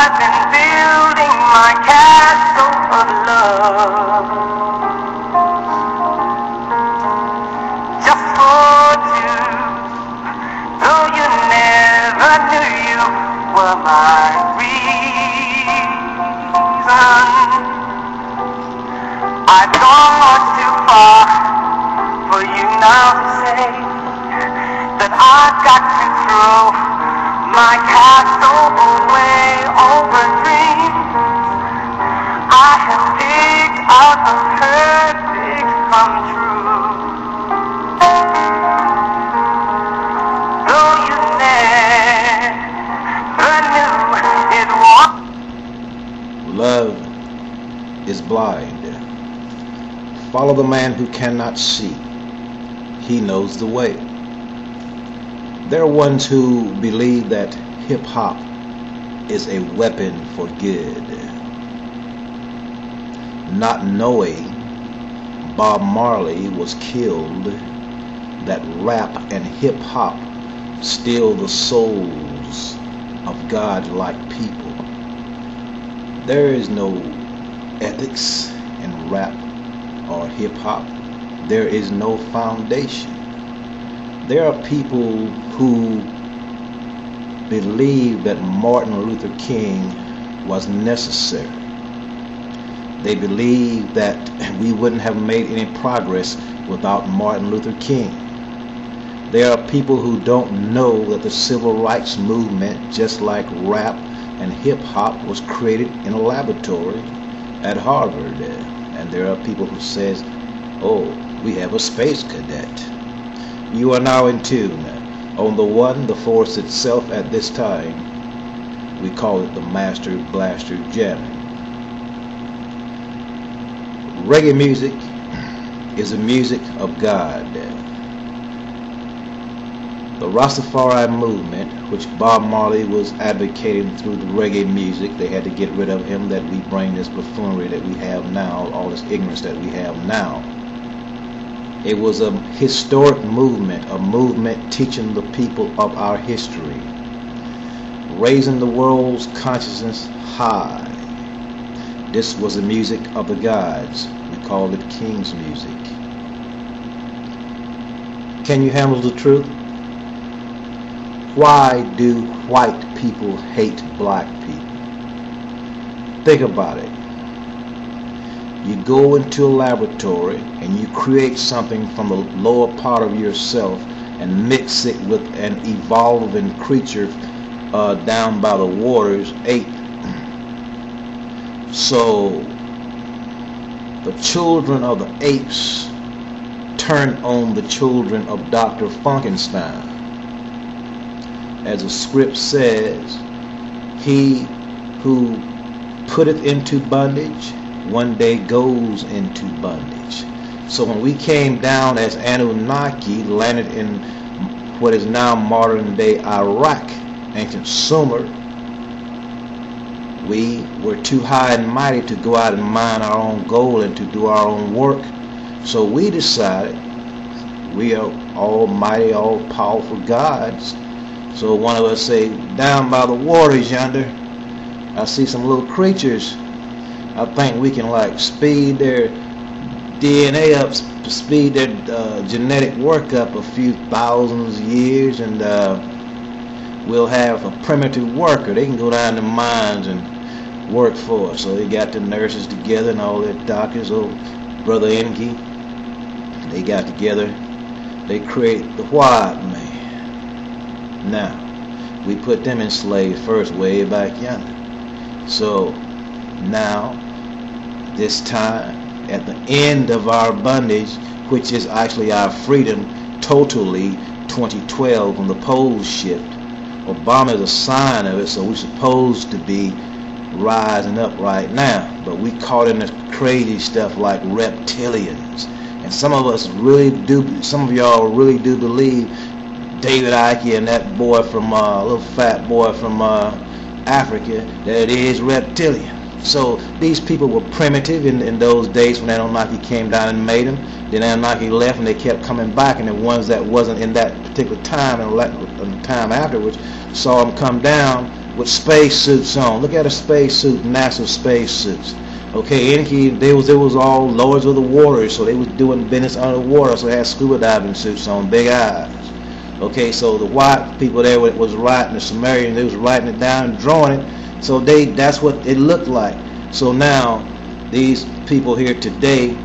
I've been building my castle of love, just for two, though you never knew you were my reason. I've gone much too far for you now to say that I've got to throw my castle away over dreams I have picked out the perfect come true. Though you never knew it was. Love is blind. Follow the man who cannot see. He knows the way. There are ones who believe that hip-hop is a weapon for good, not knowing Bob Marley was killed, that rap and hip-hop steal the souls of God-like people. There is no ethics in rap or hip-hop. There is no foundation. There are people who believe that Martin Luther King was necessary. They believe that we wouldn't have made any progress without Martin Luther King. There are people who don't know that the civil rights movement, just like rap and hip-hop, was created in a laboratory at Harvard. And there are people who says, oh, we have a space cadet. You are now in tune on the one, the force itself at this time. We call it the Master Blaster Jamming. Reggae music is the music of God. The Rastafari movement, which Bob Marley was advocating through the reggae music, they had to get rid of him, that we bring this buffoonery that we have now, all this ignorance that we have now. It was a historic movement, a movement teaching the people of our history, raising the world's consciousness high. This was the music of the gods. We call it King's music. Can you handle the truth? Why do white people hate black people? Think about it. You go into a laboratory and you create something from the lower part of yourself and mix it with an evolving creature down by the waters, ape. So the children of the apes turn on the children of Dr. Frankenstein. As the script says, he who putteth into bondage one day goes into bondage. So when we came down as Anunnaki, landed in what is now modern day Iraq, ancient Sumer, we were too high and mighty to go out and mine our own gold and to do our own work. So we decided we are almighty, all powerful gods. So one of us say, down by the waters yonder, I see some little creatures. I think we can like speed their DNA up, speed their genetic work up a few thousands of years, and we'll have a primitive worker. They can go down the mines and work for us. So they got the nurses together and all their doctors. Oh, Brother Enki, they got together. They create the white man. Now, we put them in slaves first, way back yonder. So now, this time, at the end of our bondage, which is actually our freedom, totally 2012 when the poles shift. Obama is a sign of it, so we're supposed to be rising up right now. But we caught in this crazy stuff like reptilians. And some of us really do, some of y'all really do believe David Icke and that boy from, little fat boy from Africa, that it is reptilian. So these people were primitive in those days when Anunnaki came down and made them. Then Anunnaki left and they kept coming back, and the ones that wasn't in that particular time and the time afterwards saw them come down, with space suits on. Look at a space suit, NASA space suits. Okay, they was all lords of the water, so they was doing business underwater, so they had scuba diving suits on, big eyes. Okay, so the white people there was writing, the Sumerians, they was writing it down and drawing it, so that's what it looked like. So now these people here today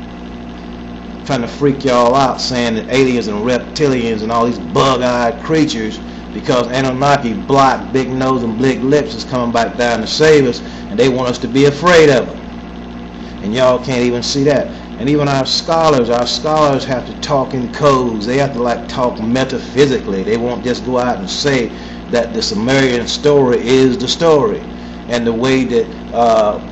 trying to freak y'all out, saying that aliens and reptilians and all these bug-eyed creatures, because Anunnaki, black, big nose and big lips, is coming back down to save us, and they want us to be afraid of them. And y'all can't even see that. And even our scholars have to talk in codes. They have to like talk metaphysically. They won't just go out and say that the Sumerian story is the story. And the way that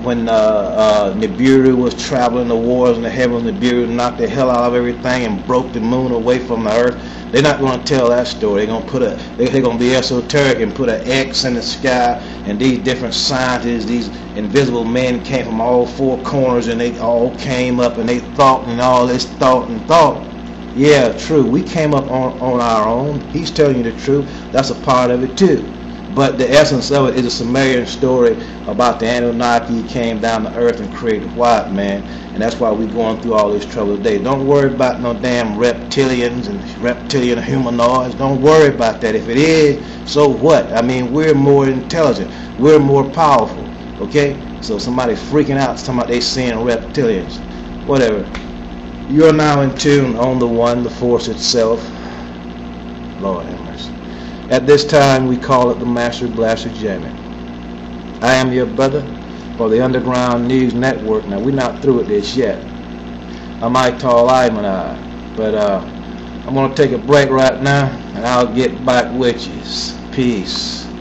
when Nibiru was traveling the wars in the heavens, Nibiru knocked the hell out of everything and broke the moon away from the earth. They're not going to tell that story. They're going to be esoteric and put an X in the sky, and these different scientists, these invisible men came from all four corners, and they all came up and they thought and all this thought and thought. Yeah, true. We came up on our own. He's telling you the truth. That's a part of it too. But the essence of it is a Sumerian story about the Anunnaki came down to earth and created white man, and that's why we're going through all this trouble today. Don't worry about no damn reptilians and reptilian humanoids. Don't worry about that. If it is, so what? I mean, we're more intelligent. We're more powerful. Okay? So somebody freaking out, talking about they seeing reptilians. Whatever. You're now in tune on the one, the force itself. Lord have mercy. At this time, we call it the Master Blaster Jamming. I am your brother for the Underground News Network. Now, we're not through with this yet. I'm Ital Iman, but I'm going to take a break right now, and I'll get back with you. Peace.